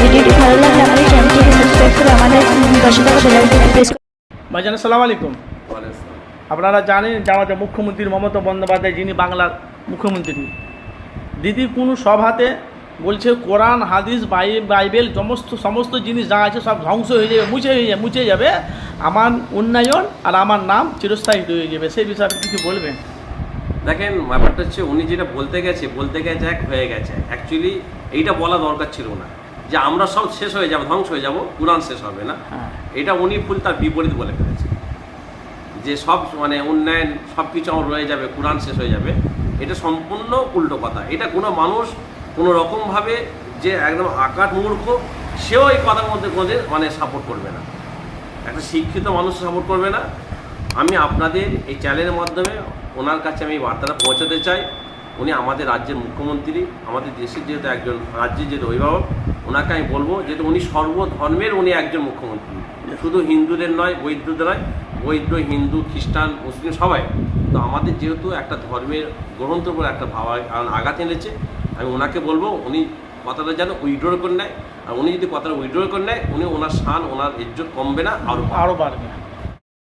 ভিডিওটি ভালো লাগলে আমাদের চ্যানেলটিকে সাবস্ক্রাইব করে আমাদের পাশে থাকা বেল আইকনটি প্রেস করুন। ভাইজান আসসালামু আলাইকুম। আপনারা জানেন যে আমাদের মুখ্যমন্ত্রী মমতা বন্দ্যোপাধ্যায়, যিনি বাংলার মুখ্যমন্ত্রী, দিদি কোনো সভাতে বলছে কোরআন হাদিস বাইবেল সমস্ত জিনিস যা আছে সব ধ্বংস হয়ে যাবে, মুছে যাবে, আমার উন্নয়ন আর আমার নাম চিরস্থায়ী হয়ে যাবে। সেই বিষয়ে কিছু বলবেন? দেখেন, ব্যাপারটা হচ্ছে উনি যেটা বলতে গেছে এক হয়ে গেছে। অ্যাকচুয়ালি এইটা বলা দরকার ছিল না যে আমরা সব শেষ হয়ে যাবো, ধ্বংস হয়ে যাব, কোরআন শেষ হবে না। এটা উনি ফুল তার বিপরীত বলে ফেলেছে যে সব উন্নয়ন সব কিছু আমার রয়ে যাবে, কোরআন শেষ হয়ে যাবে। এটা সম্পূর্ণ উল্টো কথা। এটা কোনো মানুষ কোনো রকমভাবে যে একদম আকাট মূর্খ, সেও এই কথার মধ্যে সাপোর্ট করবে না। একটা শিক্ষিত মানুষ সাপোর্ট করবে না। আমি আপনাদের এই চ্যানেলের মাধ্যমে ওনার কাছে আমি বার্তাটা পৌঁছাতে চাই। উনি আমাদের রাজ্যের মুখ্যমন্ত্রী, আমাদের দেশের যেহেতু একজন রাজ্যের যেহেতু অভিভাবক, ওনাকে আমি বলবো যেহেতু উনি সর্বধর্মের উনি একজন মুখ্যমন্ত্রী, শুধু হিন্দুদের নয়, বৌদ্ধদের নয়, বৌদ্ধ, হিন্দু, খ্রিস্টান, মুসলিম সবাই। তো আমাদের যেহেতু একটা ধর্মের গ্রন্থের উপর একটা আঘাত এনেছে, আমি ওনাকে বলবো উনি কথাটা যেন উইথড্র করে নেয়। আর উনি যদি কথাটা উইথড্র করে নেয়, ওনার শান, ওনার ইজ্জত কমবে না, আরও বাড়বে।